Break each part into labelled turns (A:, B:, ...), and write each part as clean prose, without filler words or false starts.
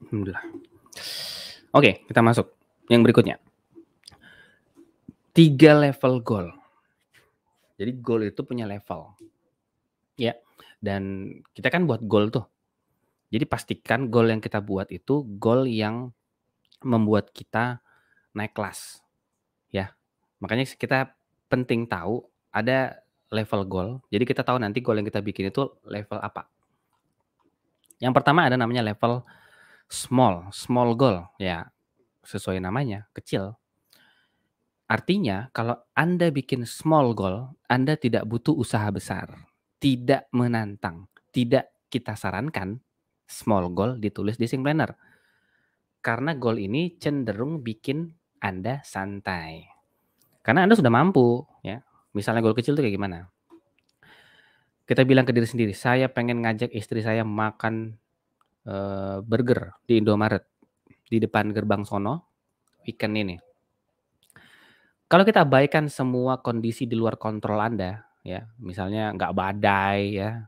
A: Alhamdulillah. Oke, kita masuk yang berikutnya. 3 level goal. Jadi goal itu punya level. Ya. Dan kita kan buat goal tuh. Jadi pastikan goal yang kita buat itu goal yang membuat kita naik kelas. Ya. Makanya kita penting tahu ada level goal. Jadi kita tahu nanti goal yang kita bikin itu level apa. Yang pertama ada namanya level small goal. Ya, sesuai namanya, kecil. Artinya kalau Anda bikin small goal, Anda tidak butuh usaha besar, tidak menantang, tidak kita sarankan small goal ditulis di Sing Planner. Karena goal ini cenderung bikin Anda santai. Karena Anda sudah mampu, ya. Misalnya goal kecil itu kayak gimana? Kita bilang ke diri sendiri, "Saya pengen ngajak istri saya makan, burger di Indomaret, di depan gerbang sono, weekend ini." Kalau kita abaikan semua kondisi di luar kontrol Anda, ya, misalnya nggak badai ya,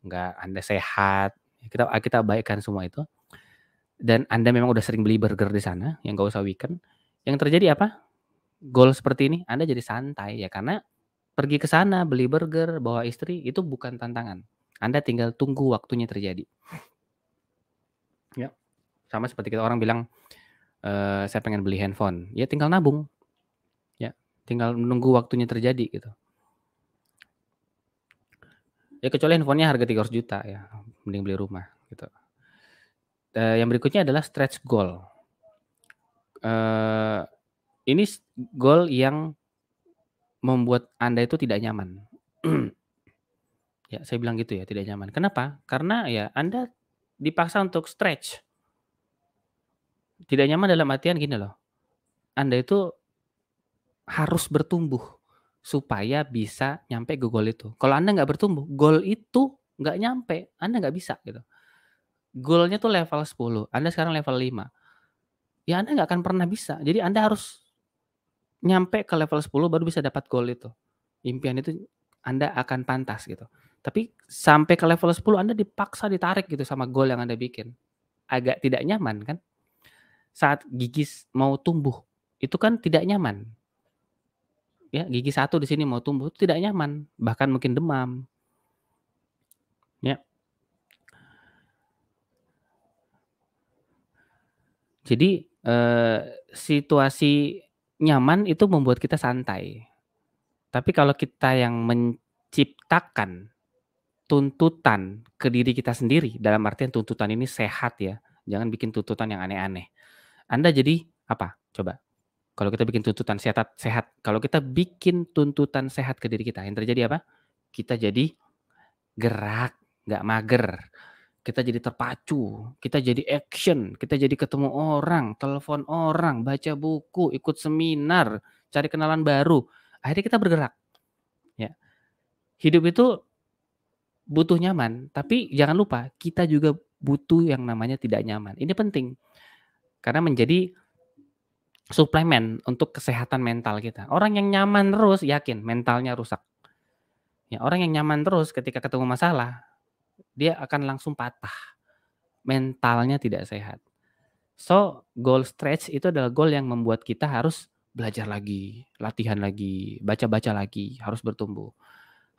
A: nggak Anda sehat, kita abaikan semua itu, dan Anda memang udah sering beli burger di sana, yang nggak usah weekend, yang terjadi apa? Goal seperti ini Anda jadi santai ya, karena pergi ke sana, beli burger, bawa istri, itu bukan tantangan. Anda tinggal tunggu waktunya terjadi. Ya, sama seperti kita orang bilang, "Saya pengen beli handphone." Ya tinggal nabung, ya, tinggal menunggu waktunya terjadi gitu. Ya kecuali handphonenya harga 300 juta ya, mending beli rumah gitu. Yang berikutnya adalah stretch goal. Ini goal yang membuat Anda itu tidak nyaman. Ya saya bilang gitu ya, tidak nyaman. Kenapa? Karena ya Anda dipaksa untuk stretch. Tidak nyaman dalam artian gini loh, Anda itu harus bertumbuh supaya bisa nyampe ke goal itu. Kalau Anda nggak bertumbuh, goal itu nggak nyampe, Anda nggak bisa gitu. Goal-nya tuh level 10, Anda sekarang level 5. Ya Anda nggak akan pernah bisa. Jadi Anda harus nyampe ke level 10 baru bisa dapat goal itu. Impian itu Anda akan pantas gitu. Tapi sampai ke level 10 Anda dipaksa ditarik gitu sama goal yang Anda bikin. Agak tidak nyaman kan? Saat gigi mau tumbuh, itu kan tidak nyaman. Ya, gigi 1 di sini mau tumbuh itu tidak nyaman, bahkan mungkin demam. Ya. Jadi, situasi nyaman itu membuat kita santai. Tapi kalau kita yang menciptakan tuntutan ke diri kita sendiri, dalam artian tuntutan ini sehat ya, jangan bikin tuntutan yang aneh-aneh. Anda jadi apa? Coba, kalau kita bikin tuntutan sehat, kalau kita bikin tuntutan sehat ke diri kita, yang terjadi apa? Kita jadi gerak, nggak mager. Kita jadi terpacu, kita jadi action, kita jadi ketemu orang, telepon orang, baca buku, ikut seminar, cari kenalan baru. Akhirnya kita bergerak, ya. Hidup itu butuh nyaman, tapi jangan lupa kita juga butuh yang namanya tidak nyaman. Ini penting, karena menjadi suplemen untuk kesehatan mental kita. Orang yang nyaman terus yakin mentalnya rusak. Ya, orang yang nyaman terus ketika ketemu masalah, dia akan langsung patah, mentalnya tidak sehat. So, goal stretch itu adalah goal yang membuat kita harus belajar lagi, latihan lagi, baca-baca lagi, harus bertumbuh.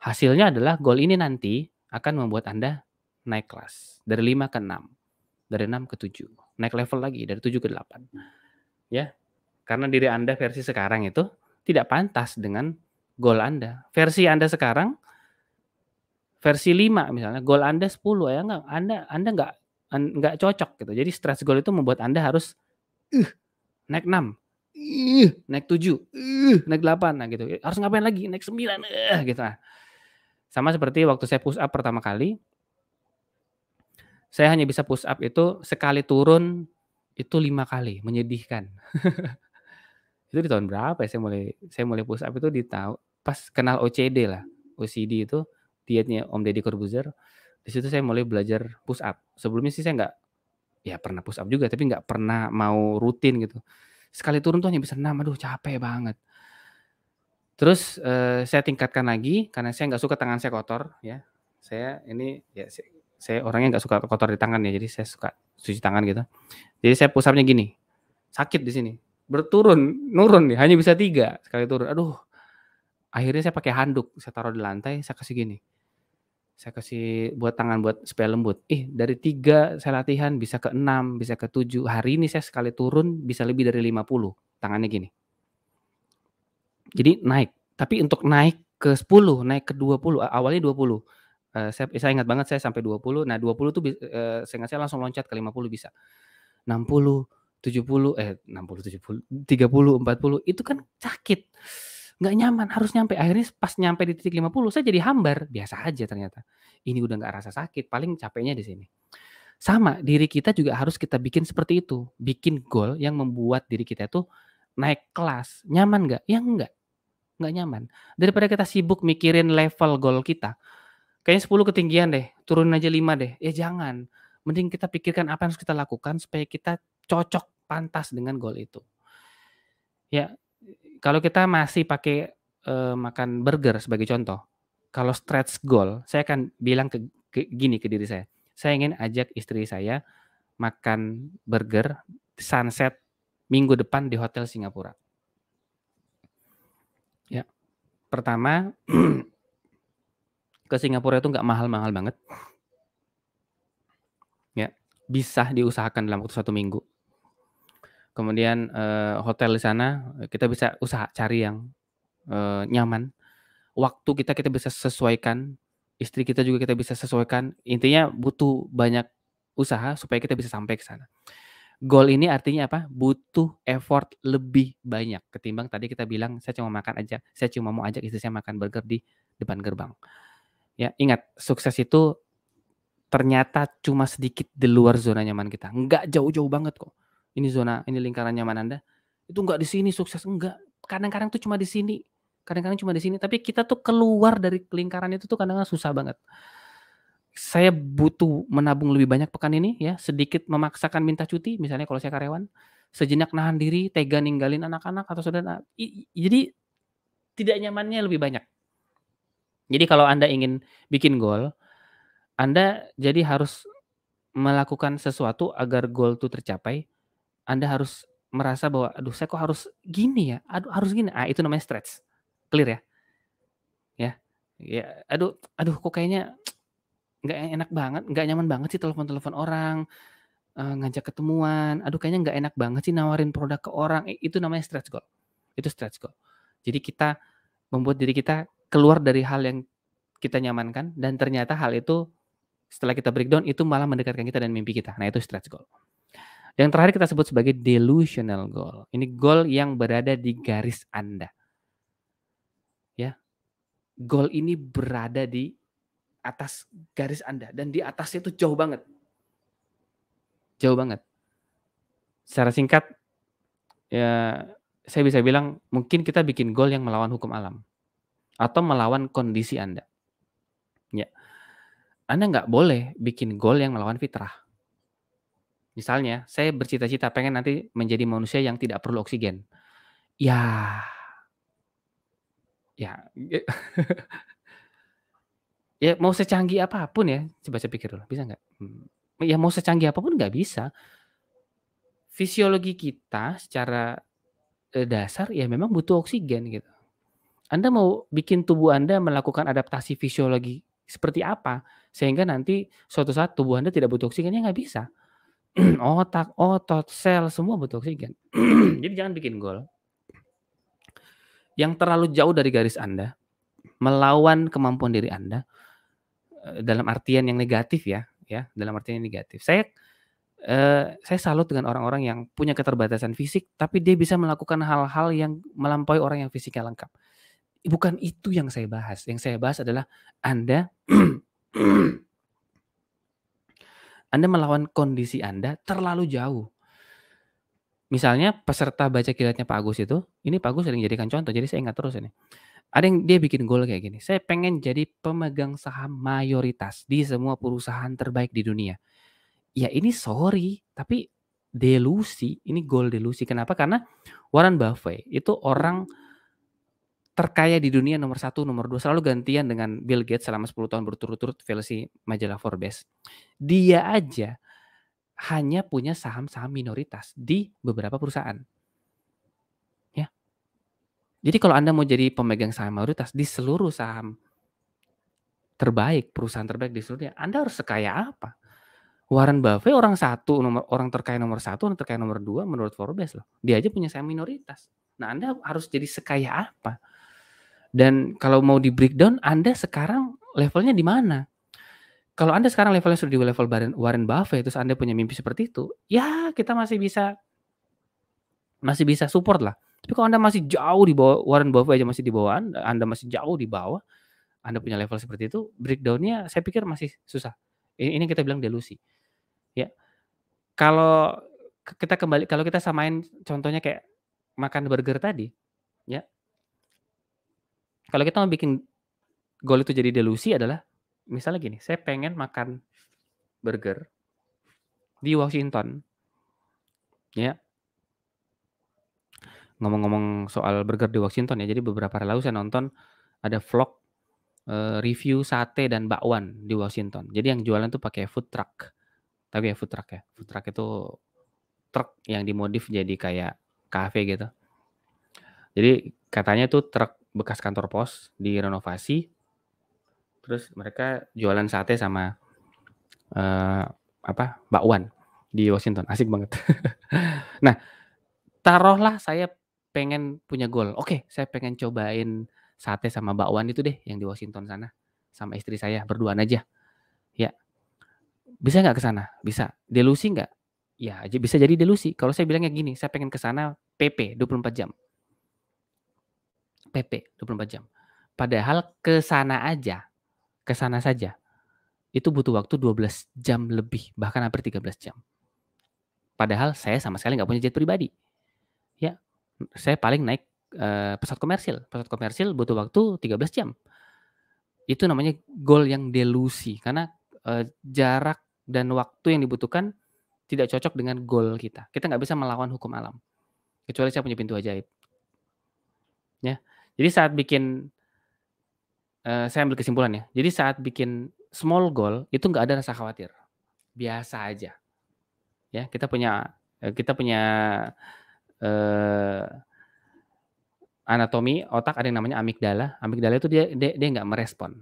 A: Hasilnya adalah goal ini nanti akan membuat Anda naik kelas dari 5 ke 6, dari 6 ke 7, naik level lagi dari 7 ke 8. Ya, karena diri Anda versi sekarang itu tidak pantas dengan goal Anda. Versi Anda sekarang versi 5 misalnya, goal Anda 10 ya Anda nggak cocok gitu. Jadi stretch goal itu membuat Anda harus, naik 6, naik 7, naik 8, nah gitu. Harus ngapain lagi, naik 9, gitu. Nah, sama seperti waktu saya push up pertama kali, saya hanya bisa push up itu sekali turun itu 5 kali, menyedihkan. Itu di tahun berapa ya saya mulai push up itu pas kenal OCD lah. OCD itu dietnya Om Deddy Corbuzier, di situ saya mulai belajar push up. Sebelumnya sih saya nggak ya pernah push up juga, tapi nggak pernah mau rutin gitu. Sekali turun tuh hanya bisa 6, aduh capek banget. Terus, saya tingkatkan lagi karena saya nggak suka tangan saya kotor ya. Saya ini ya Saya orangnya nggak suka kotor di tangan ya, jadi saya suka cuci tangan gitu. Jadi saya push up-nya gini, sakit di sini, nurun nih, hanya bisa 3 sekali turun. Aduh, akhirnya saya pakai handuk, saya taruh di lantai, saya kasih gini, saya kasih buat tangan buat supaya lembut. Dari 3 saya latihan bisa ke 6, bisa ke 7. Hari ini saya sekali turun bisa lebih dari 50, tangannya gini. Jadi naik, tapi untuk naik ke 10, naik ke 20, awalnya 20. Saya ingat banget saya sampai 20. Nah 20 tuh seingat saya langsung loncat ke 50 bisa. 60, 70, 60, 70, 30, 40 itu kan sakit, nggak nyaman, harus nyampe. Akhirnya pas nyampe di titik 50 saya jadi hambar, biasa aja ternyata. Ini udah nggak rasa sakit, paling capeknya di sini. Sama, diri kita juga harus kita bikin seperti itu, bikin goal yang membuat diri kita itu naik kelas. Nyaman nggak? Ya nggak nyaman. Daripada kita sibuk mikirin level goal kita, kayaknya 10 ketinggian deh, turunin aja 5 deh. Ya jangan, mending kita pikirkan apa yang harus kita lakukan supaya kita cocok, pantas dengan goal itu. Ya, kalau kita masih pakai, makan burger sebagai contoh, kalau stretch goal, saya akan bilang gini ke diri saya ingin ajak istri saya makan burger sunset minggu depan di hotel Singapura. Ya, pertama ke Singapura itu nggak mahal-mahal banget. Ya, bisa diusahakan dalam waktu 1 minggu. Kemudian, hotel di sana kita bisa cari yang, nyaman. Waktu kita bisa sesuaikan, istri kita juga kita bisa sesuaikan. Intinya butuh banyak usaha supaya kita bisa sampai ke sana. Goal ini artinya apa? Butuh effort lebih banyak ketimbang tadi kita bilang saya cuma mau ajak istri saya makan burger di depan gerbang. Ya, ingat sukses itu ternyata cuma sedikit di luar zona nyaman kita, nggak jauh-jauh banget kok. Ini lingkaran nyaman Anda, itu nggak di sini sukses, enggak. Kadang-kadang tuh cuma di sini, tapi kita tuh keluar dari lingkaran itu tuh kadang-kadang susah banget. Saya butuh menabung lebih banyak pekan ini ya, sedikit memaksakan minta cuti, misalnya kalau saya karyawan, sejenak nahan diri, tega ninggalin anak-anak atau saudara, jadi tidak nyamannya lebih banyak. Jadi kalau Anda ingin bikin goal, Anda jadi harus melakukan sesuatu agar goal itu tercapai, Anda harus merasa bahwa, "Aduh saya kok harus gini ya? Aduh harus gini." Itu namanya stretch. Clear ya? Ya. Ya, aduh aduh kok kayaknya nggak enak banget, nggak nyaman banget sih telepon-telepon orang, ngajak ketemuan, aduh kayaknya nggak enak banget sih nawarin produk ke orang, itu namanya stretch goal. Itu stretch goal. Jadi kita membuat diri kita keluar dari hal yang kita nyamankan dan ternyata hal itu setelah kita breakdown itu malah mendekatkan kita dan mimpi kita. Nah itu stretch goal. Yang terakhir kita sebut sebagai delusional goal. Ini goal yang berada di garis Anda. Ya, goal ini berada di atas garis Anda dan di atasnya itu jauh banget. Jauh banget. Secara singkat, ya saya bisa bilang mungkin kita bikin goal yang melawan hukum alam atau melawan kondisi Anda. Ya, Anda nggak boleh bikin goal yang melawan fitrah. Misalnya, saya bercita-cita pengen nanti menjadi manusia yang tidak perlu oksigen. Ya, ya, ya mau secanggih apapun ya, coba saya pikir dulu, bisa nggak? Ya mau secanggih apapun nggak bisa. Fisiologi kita secara, dasar ya memang butuh oksigen gitu. Anda mau bikin tubuh Anda melakukan adaptasi fisiologi seperti apa, sehingga nanti suatu saat tubuh Anda tidak butuh oksigen, ya nggak bisa. Otak, otot, sel, semua butuh oksigen. Jadi jangan bikin goal yang terlalu jauh dari garis Anda, melawan kemampuan diri Anda, dalam artian yang negatif ya, dalam artian yang negatif. Saya salut dengan orang-orang yang punya keterbatasan fisik, tapi dia bisa melakukan hal-hal yang melampaui orang yang fisiknya lengkap. Bukan itu yang saya bahas. Yang saya bahas adalah Anda Anda melawan kondisi Anda terlalu jauh. Misalnya peserta baca kilatnya Pak Agus itu, ini Pak Agus sering jadikan contoh, jadi saya ingat terus ini. Ada yang dia bikin goal kayak gini, "Saya pengen jadi pemegang saham mayoritas di semua perusahaan terbaik di dunia." Ya ini sorry, tapi delusi, ini goal delusi. Kenapa? Karena Warren Buffett itu orang terkaya di dunia nomor 1, nomor 2 selalu gantian dengan Bill Gates selama 10 tahun berturut-turut versi majalah Forbes. Dia aja hanya punya saham-saham minoritas di beberapa perusahaan, ya. Jadi kalau Anda mau jadi pemegang saham mayoritas di seluruh saham terbaik, perusahaan terbaik di seluruh dunia, Anda harus sekaya apa? Warren Buffett orang terkaya nomor 1, orang terkaya nomor 2 menurut Forbes loh. Dia aja punya saham minoritas. Nah, Anda harus jadi sekaya apa? Dan kalau mau di-breakdown, Anda sekarang levelnya di mana? Kalau Anda sekarang levelnya sudah di level Warren Buffett, terus Anda punya mimpi seperti itu, ya kita masih bisa support lah. Tapi kalau Anda masih jauh di bawah Warren Buffett aja masih di bawah Anda masih jauh di bawah, Anda punya level seperti itu, breakdown-nya saya pikir masih susah. Ini kita bilang delusi, ya. Kalau kalau kita samain contohnya kayak makan burger tadi, ya. Kalau kita mau bikin goal itu jadi delusi adalah misalnya gini, saya pengen makan burger di Washington, ya. Ngomong-ngomong soal burger di Washington ya, jadi beberapa hari lalu saya nonton ada vlog, review sate dan bakwan di Washington. Jadi yang jualan tuh pakai food truck. Tahu ya food truck ya? Food truck itu truk yang dimodif jadi kayak kafe gitu. Jadi katanya tuh truk bekas kantor pos direnovasi, terus mereka jualan sate sama, bakwan di Washington, asik banget. Nah, taruhlah saya pengen punya goal, oke saya pengen cobain sate sama bakwan itu deh yang di Washington sana, sama istri saya berduaan aja, ya. Bisa nggak ke sana? Bisa. Delusi nggak? Ya bisa jadi delusi. Kalau saya bilangnya gini, saya pengen ke sana PP 24 jam. PP 24 jam. Padahal ke sana saja, itu butuh waktu 12 jam lebih, bahkan hampir 13 jam. Padahal saya sama sekali nggak punya jet pribadi, ya. Saya paling naik, pesawat komersil. Pesawat komersil butuh waktu 13 jam. Itu namanya goal yang delusi, karena, jarak dan waktu yang dibutuhkan tidak cocok dengan goal kita. Kita nggak bisa melawan hukum alam, kecuali saya punya pintu ajaib, ya. Jadi saat bikin saya ambil kesimpulan ya, jadi saat bikin small goal itu nggak ada rasa khawatir, biasa aja, ya. Kita punya, eee, anatomi otak ada yang namanya amigdala. Amigdala itu dia dia dia nggak merespon,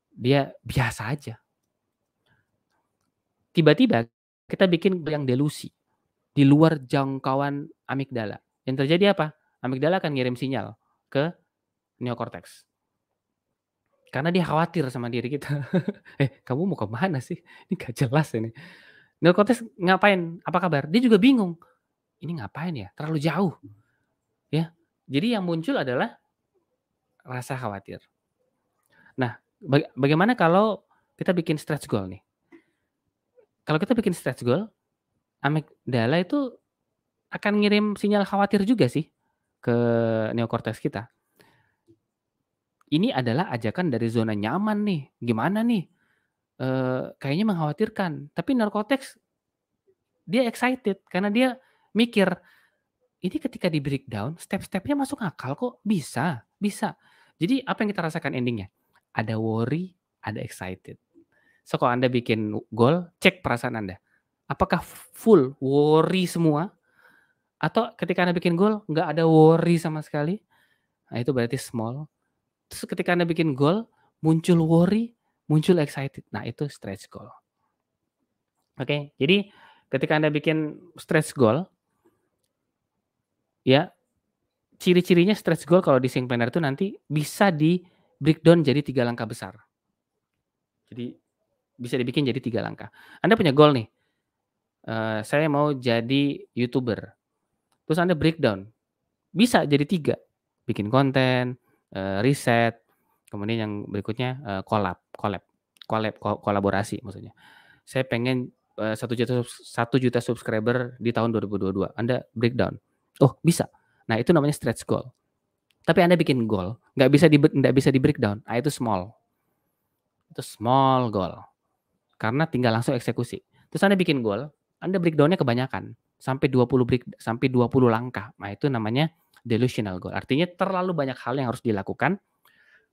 A: dia biasa aja. Tiba-tiba kita bikin yang delusi, di luar jangkauan amigdala. Yang terjadi apa? Amigdala akan ngirim sinyal ke neokorteks. Karena dia khawatir sama diri kita. Kamu mau ke mana sih? Ini nggak jelas ini." Neokorteks ngapain? Apa kabar? Dia juga bingung, "Ini ngapain ya? Terlalu jauh." Ya. Jadi yang muncul adalah rasa khawatir. Nah, bagaimana kalau kita bikin stretch goal nih? Kalau kita bikin stretch goal, amigdala itu akan ngirim sinyal khawatir juga sih ke neokorteks kita. Ini adalah ajakan dari zona nyaman nih, gimana nih, kayaknya mengkhawatirkan, tapi neokorteks dia excited karena dia mikir, ini ketika di-breakdown step-stepnya masuk akal kok, bisa bisa. Jadi apa yang kita rasakan ending-nya? Ada worry, ada excited. So kalau Anda bikin goal, cek perasaan Anda. Apakah full worry semua? Atau ketika Anda bikin goal, nggak ada worry sama sekali? Nah itu berarti small. Terus ketika Anda bikin goal, muncul worry, muncul excited. Nah itu stretch goal. Oke, jadi ketika Anda bikin stretch goal, ya ciri-cirinya stretch goal kalau di Think Planner itu nanti bisa di-breakdown jadi 3 langkah besar. Jadi bisa dibikin jadi 3 langkah. Anda punya goal nih, saya mau jadi YouTuber, terus Anda breakdown, bisa jadi 3, bikin konten, riset, kemudian yang berikutnya, kolaborasi maksudnya. Saya pengen, 1 juta subscriber di tahun 2022, Anda breakdown, oh bisa. Nah itu namanya stretch goal. Tapi Anda bikin goal, nggak bisa di-breakdown, itu small. Itu small goal, karena tinggal langsung eksekusi. Terus Anda bikin goal, Anda breakdown-nya kebanyakan, sampai 20 langkah. Nah itu namanya delusional goal. Artinya terlalu banyak hal yang harus dilakukan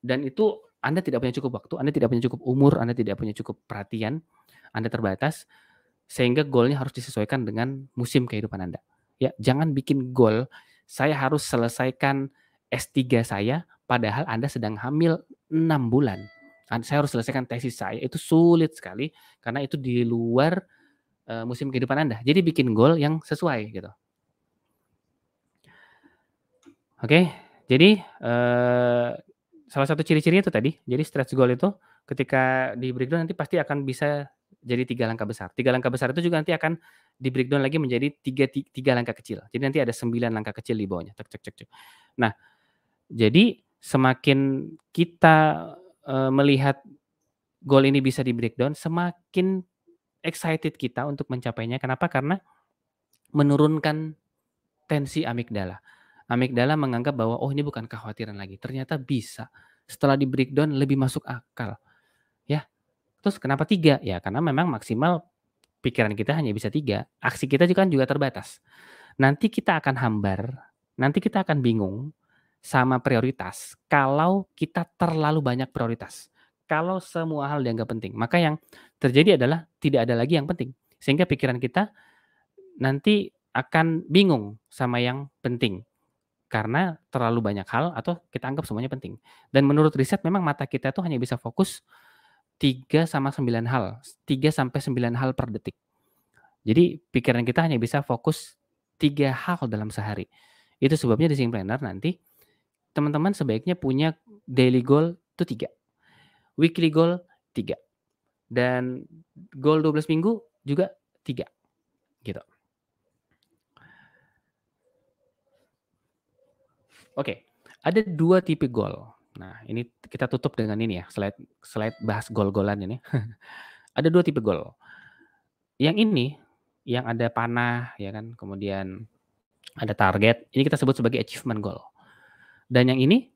A: dan itu Anda tidak punya cukup waktu, Anda tidak punya cukup umur, Anda tidak punya cukup perhatian, Anda terbatas, sehingga goalnya harus disesuaikan dengan musim kehidupan Anda. Ya, jangan bikin goal, saya harus selesaikan S3 saya, padahal Anda sedang hamil 6 bulan. Saya harus selesaikan tesis saya, itu sulit sekali, karena itu di luar musim kehidupan Anda. Jadi bikin goal yang sesuai gitu. Oke, jadi salah satu ciri-cirinya itu tadi, jadi stretch goal itu ketika di breakdown nanti pasti akan bisa jadi 3 langkah besar. 3 langkah besar itu juga nanti akan di breakdown lagi menjadi 3 langkah kecil. Jadi nanti ada 9 langkah kecil di bawahnya, cek cek cek cek. Nah, jadi semakin kita melihat goal ini bisa di breakdown, semakin excited kita untuk mencapainya. Kenapa? Karena menurunkan tensi amigdala. Amigdala menganggap bahwa, "Oh, ini bukan kekhawatiran lagi, ternyata bisa." Setelah di-breakdown lebih masuk akal, ya. Terus kenapa 3? Ya karena memang maksimal pikiran kita hanya bisa 3, aksi kita juga terbatas. Nanti kita akan hambar, nanti kita akan bingung sama prioritas kalau kita terlalu banyak prioritas. Kalau semua hal dianggap penting, maka yang terjadi adalah tidak ada lagi yang penting. Sehingga pikiran kita nanti akan bingung sama yang penting. Karena terlalu banyak hal atau kita anggap semuanya penting. Dan menurut riset memang mata kita tuh hanya bisa fokus 3 sampai 9 hal per detik. Jadi pikiran kita hanya bisa fokus 3 hal dalam sehari. Itu sebabnya di Think Planner nanti teman-teman sebaiknya punya daily goal itu 3, weekly goal 3, dan goal 12 minggu juga 3, gitu. Oke, ada 2 tipe goal. Nah, ini kita tutup dengan ini ya, slide bahas goal-goal-an ini. Ada 2 tipe goal. Yang ini, yang ada panah ya kan, kemudian ada target, ini kita sebut sebagai achievement goal. Dan yang ini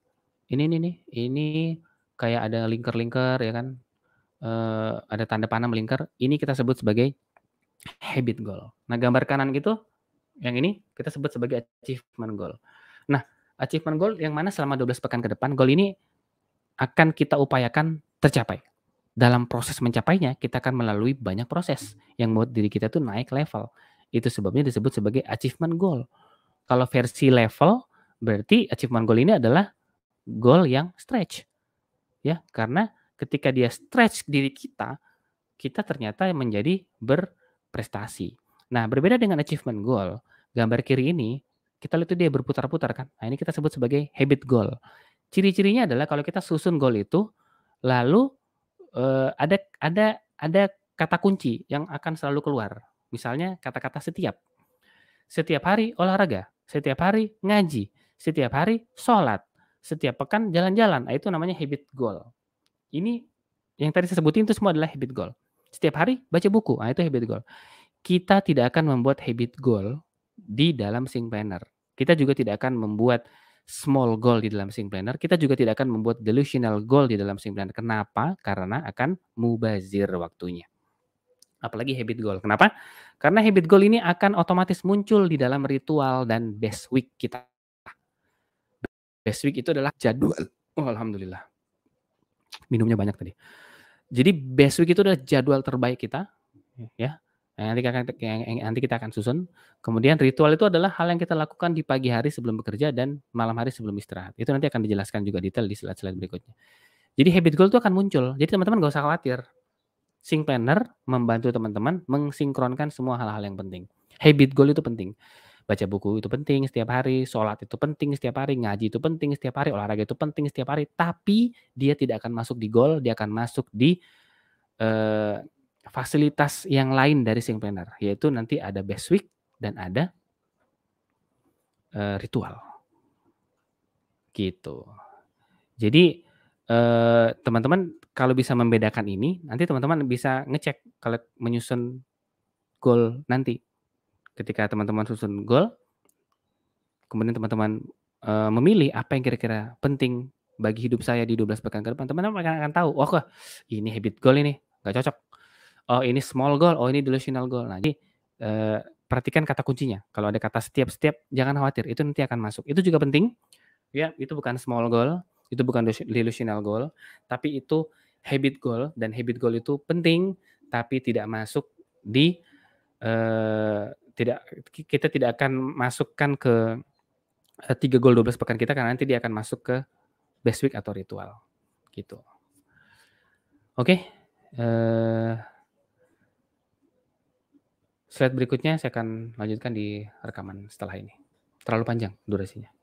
A: nih, ini kayak ada lingkar-lingkar ya kan, ada tanda panah melingkar, ini kita sebut sebagai habit goal. Nah, gambar kanan gitu, yang ini kita sebut sebagai achievement goal. Nah, achievement goal yang mana selama 12 pekan ke depan, goal ini akan kita upayakan tercapai. Dalam proses mencapainya, kita akan melalui banyak proses yang membuat diri kita tuh naik level. Itu sebabnya disebut sebagai achievement goal. Kalau versi level, berarti achievement goal ini adalah goal yang stretch. Ya, karena ketika dia stretch diri kita, kita ternyata menjadi berprestasi. Nah, berbeda dengan achievement goal, gambar kiri ini, kita lihat tuh dia berputar-putar kan. Nah, ini kita sebut sebagai habit goal. Ciri-cirinya adalah kalau kita susun goal itu, lalu ada kata kunci yang akan selalu keluar. Misalnya kata-kata setiap. Setiap hari olahraga, setiap hari ngaji, setiap hari sholat, setiap pekan jalan-jalan. Nah, itu namanya habit goal. Ini yang tadi saya sebutin itu semua adalah habit goal. Setiap hari baca buku, nah itu habit goal. Kita tidak akan membuat habit goal di dalam Think Planner. Kita juga tidak akan membuat small goal di dalam Think Planner. Kita juga tidak akan membuat delusional goal di dalam Think Planner. Kenapa? Karena akan mubazir waktunya. Apalagi habit goal. Kenapa? Karena habit goal ini akan otomatis muncul di dalam ritual dan best week kita. Best week itu adalah jadwal. Oh, alhamdulillah. Minumnya banyak tadi. Jadi best week itu adalah jadwal terbaik kita, ya. Nanti kita akan susun. Kemudian ritual itu adalah hal yang kita lakukan di pagi hari sebelum bekerja dan malam hari sebelum istirahat. Itu nanti akan dijelaskan juga detail di slide-slide berikutnya. Jadi habit goal itu akan muncul. Jadi teman-teman nggak usah khawatir. Think Planner membantu teman-teman mensinkronkan semua hal-hal yang penting. Habit goal itu penting. Baca buku itu penting setiap hari, sholat itu penting setiap hari, ngaji itu penting setiap hari, olahraga itu penting setiap hari. Tapi dia tidak akan masuk di goal, dia akan masuk di fasilitas yang lain dari Think Planner, yaitu nanti ada best week dan ada ritual. Gitu. Jadi teman-teman kalau bisa membedakan ini, nanti teman-teman bisa ngecek kalau menyusun goal nanti. Ketika teman-teman susun goal, kemudian teman-teman memilih apa yang kira-kira penting bagi hidup saya di 12 pekan ke depan, teman-teman akan tahu, "Oh, ini habit goal ini, nggak cocok. Oh, ini small goal, oh ini delusional goal." Nah, jadi perhatikan kata kuncinya. Kalau ada kata setiap jangan khawatir, itu nanti akan masuk. Itu juga penting, ya, itu bukan small goal, itu bukan delusional goal, tapi itu habit goal, dan habit goal itu penting, tapi tidak masuk di, tidak kita tidak akan masukkan ke, 3 goal 12 pekan kita, karena nanti dia akan masuk ke best week atau ritual, gitu. Oke, slide berikutnya saya akan lanjutkan di rekaman setelah ini. Terlalu panjang durasinya.